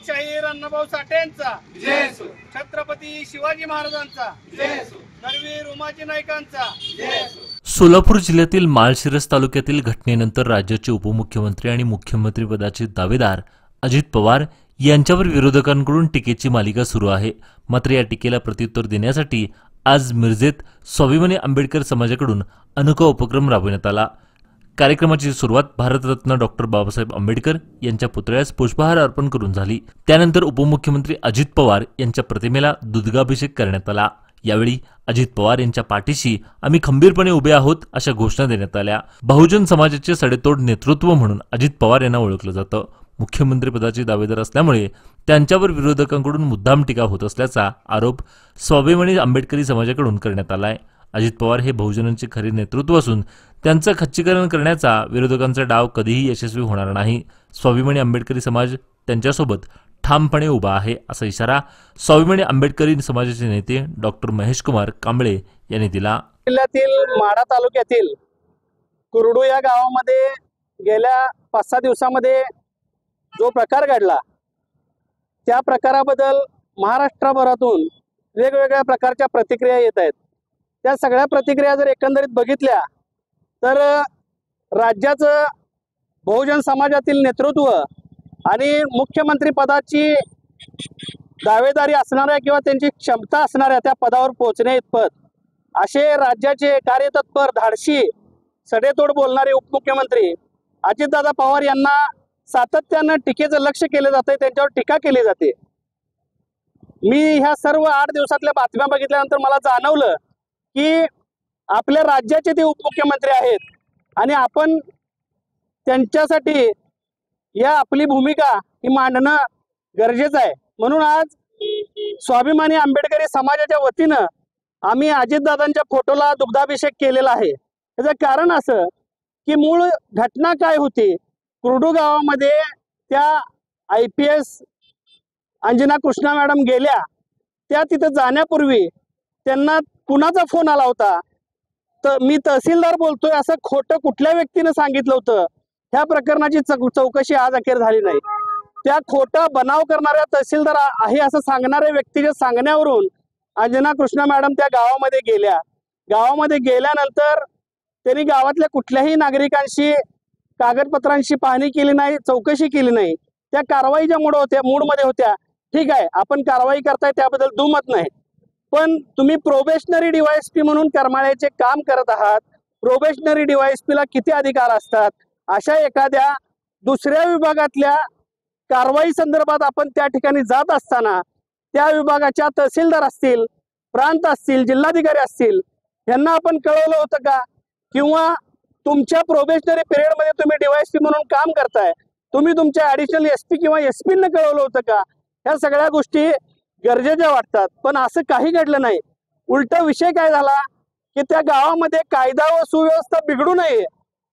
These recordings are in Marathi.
लोकशाहीर अण्णाभाऊ साठेंचा जय असो, छत्रपती शिवाजी महाराजांचा जय असो, नरवीर उमाजी नाईकांचा जय असो। सोलापूर जिल्ह्यातील माळशिरस तालुक्यातील घटनेनंतर राज्याचे उपमुख्यमंत्री आणि मुख्यमंत्री पदाचे दावेदार अजित पवार यांच्यावर विरोधकांकडून टीकेची मालिका सुरू आहे। मात्र या टीकेला प्रत्युत्तर देण्यासाठी आज मिरजेत स्वाभिमानी आंबेडकर समाजाकडून अनोखा उपक्रम राबविण्यात आला। कार्यक्रमाची सुरुवात भारतरत्न डॉक्टर बाबासाहेब आंबेडकर यांच्या पुतळ्यास पुष्पहार अर्पण करून झाली। त्यानंतर उपमुख्यमंत्री अजित पवार यांच्या प्रतिमेला दुग्धाभिषेक करण्यात आला। यावेळी अजित पवार यांच्या पाठीशी आम्ही खंबीरपणे उभे आहोत अशा घोषणा देण्यात आल्या। बहुजन समाजाचे सडेतोड नेतृत्व म्हणून अजित पवार यांना ओळखलं जातं। मुख्यमंत्री पदाचे दावेदार असल्यामुळे त्यांच्यावर विरोधकांकडून मुद्दाम टीका होत असल्याचा आरोप स्वाभिमानी आंबेडकरी समाजाकडून करण्यात आलाय। अजित पवार हे बहुजनांचे खरे नेतृत्व असून त्यांचं खच्चीकरण करण्याचा विरोधकांचा डाव कधीही यशस्वी होणार नाही। स्वाभिमानी आंबेडकरी समाज त्यांच्यासोबत ठामपणे उभा आहे असा इशारा स्वाभिमानी आंबेडकरी समाजाचे नेते डॉक्टर महेशकुमार कांबळे यांनी दिला। जिल्ह्यातील माढा तालुक्यातील कुरडू या गावामध्ये गेल्या 5-6 दिवसामध्ये जो प्रकार घडला त्या प्रकाराबद्दल महाराष्ट्रभरातून वेगवेगळ्या प्रकारच्या प्रतिक्रिया येत आहेत। त्या सगळ्या प्रतिक्रिया जर एकंदरीत बघितल्या तर राज्याचं बहुजन समाजातील नेतृत्व आणि मुख्यमंत्री पदाची दावेदारी असणाऱ्या किंवा त्यांची क्षमता असणाऱ्या त्या पदावर पोहोचण्या इतपत असे राज्याचे कार्यतत्पर धाडशी सडेतोड बोलणारे उपमुख्यमंत्री अजितदादा पवार यांना सातत्यानं टीकेचं लक्ष केलं जातंय, त्यांच्यावर टीका केली जाते। मी ह्या सर्व 8 दिवसातल्या बातम्या बघितल्यानंतर मला जाणवलं की आपल्या राज्याचे ते उपमुख्यमंत्री आहेत आणि आपण त्यांच्यासाठी या आपली भूमिका ही मांडणं गरजेचं आहे। म्हणून आज स्वाभिमानी आंबेडकरी समाजाच्या वतीनं आम्ही अजितदादांच्या फोटोला दुग्धाभिषेक केलेला आहे। त्याचं कारण असं की मूळ घटना काय होती, कुरडू गावामध्ये त्या IPS अंजना कृष्णा मॅडम गेल्या, त्या तिथं जाण्यापूर्वी त्यांना कुणाचा फोन आला होता, तर मी तहसीलदार बोलतोय असं खोटं कुठल्या व्यक्तीनं सांगितलं होतं। ह्या प्रकरणाची चौकशी आज अखेर झाली नाही। त्या खोटा बनाव करणाऱ्या तहसीलदार आहे असं सांगणाऱ्या व्यक्तीच्या सांगण्यावरून अंजना कृष्णा मॅडम त्या गावामध्ये गेल्या। गावामध्ये गेल्यानंतर त्यांनी गावातल्या कुठल्याही नागरिकांशी कागदपत्रांची पाहणी केली नाही, चौकशी केली नाही। त्या कारवाईच्या मूडमध्ये होत्या। ठीक आहे, आपण कारवाई करताय त्याबद्दल दुमत नाही, पण तुम्ही प्रोबेशनरी DYSP म्हणून करमाळ्याचे काम करत आहात। प्रोबेशनरी DYSP ला किती अधिकार असतात? अशा एखाद्या दुसऱ्या विभागातल्या कारवाई संदर्भात आपण त्या ठिकाणी जात असताना त्या विभागाच्या तहसीलदार असतील, प्रांत असतील, जिल्हाधिकारी असतील यांना आपण कळवलं होतं का? किंवा तुमच्या प्रोबेशनरी पिरियड मध्ये तुम्ही DYSP म्हणून काम करताय, तुम्ही तुमच्या ॲडिशनल SP किंवा SP ने कळवलं होतं का? ह्या सगळ्या गोष्टी गरजेच्या वाटतात, पण असं काही घडलं नाही। उलट विषय काय झाला की त्या गावामध्ये कायदा व सुव्यवस्था बिघडू नये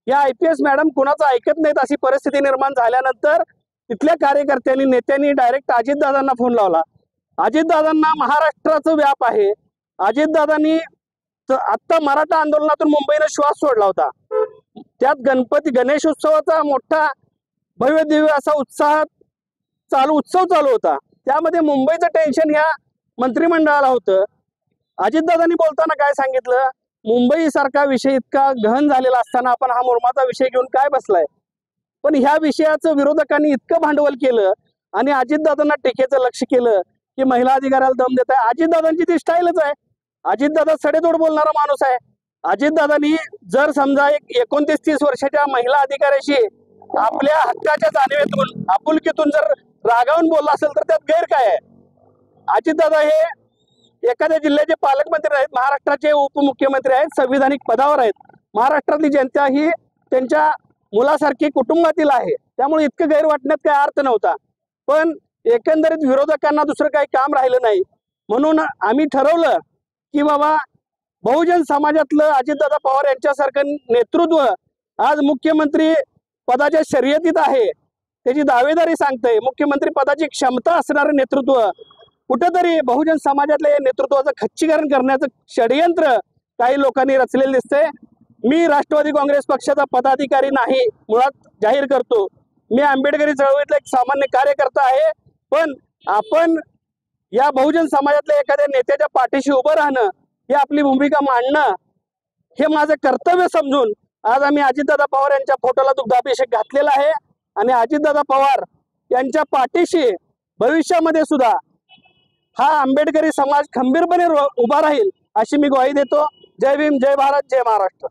या IPS मॅडम कुणाचं ऐकत नाहीत अशी परिस्थिती निर्माण झाल्यानंतर तिथल्या कार्यकर्त्यांनी, नेत्यांनी डायरेक्ट अजितदादांना फोन लावला। अजितदादांना महाराष्ट्राचं व्याप आहे। अजितदादांनी आत्ता मराठा आंदोलनातून मुंबईनं श्वास सोडला होता। त्यात गणेश उत्सवाचा मोठा भव्य दिव्य असा उत्सव चालू होता। त्यामध्ये मुंबईचं टेन्शन ह्या मंत्रिमंडळाला होतं। अजितदादांनी बोलताना काय सांगितलं, मुंबई सारखा विषय इतका गहन झालेला असताना आपण हा मुरमाचा विषय घेऊन काय बसलाय? पण ह्या विषयाचं विरोधकांनी इतकं भांडवल केलं आणि अजितदादांना टीकेचं लक्ष केलं की महिला अधिकाऱ्याला दम देत आहे। अजितदादांची ती स्टाईलच आहे। अजितदादा सडेतोड बोलणारा माणूस आहे। अजितदादांनी जर समजा एक 29-30 वर्षाच्या महिला अधिकाऱ्याशी आपल्या हक्काच्या जाणीवेतून, आपुलकीतून जर रागावून बोलला असेल तर त्यात गैर काय आहे? अजितदादा हे एखाद्या जिल्ह्याचे पालकमंत्री आहेत, महाराष्ट्राचे उपमुख्यमंत्री आहेत, संविधानिक पदावर आहेत। महाराष्ट्रातली जनता ही त्यांच्या मुलासारखी कुटुंबातील आहे, त्यामुळे इतकं गैर वाटण्यात काही अर्थ नव्हता। पण एकंदरीत विरोधकांना दुसरं काही काम राहिलं नाही, म्हणून आम्ही ठरवलं की बाबा बहुजन समाजातलं अजितदादा पवार यांच्यासारखं नेतृत्व आज मुख्यमंत्री पदाच्या शर्यतीत आहे, त्याची दावेदारी सांगतंय। मुख्यमंत्री पदाची क्षमता असणारं नेतृत्व कुठेतरी बहुजन समाजातल्या नेतृत्वाचं खच्चीकरण करण्याचं षडयंत्र काही लोकांनी रचलेलं दिसतंय। मी राष्ट्रवादी काँग्रेस पक्षाचा पदाधिकारी नाही, मुळात जाहीर करतो मी आंबेडकरी चळवळीतला एक सामान्य कार्यकर्ता आहे। पण आपण या बहुजन समाजातल्या एखाद्या नेत्याच्या पाठीशी उभं राहणं, ही आपली भूमिका मांडणं, हे माझं कर्तव्य समजून आज आम्ही अजितदादा पवार यांच्या फोटोला दुग्धाभिषेक घातलेला आहे आणि अजितदादा पवार यांच्या पाठीशी भविष्यामध्ये सुद्धा हा आंबेडकरी समाज खंबीरपणे उभा राहील अशी मी ग्वाही देतो. जय भीम, जय भारत, जय महाराष्ट्र.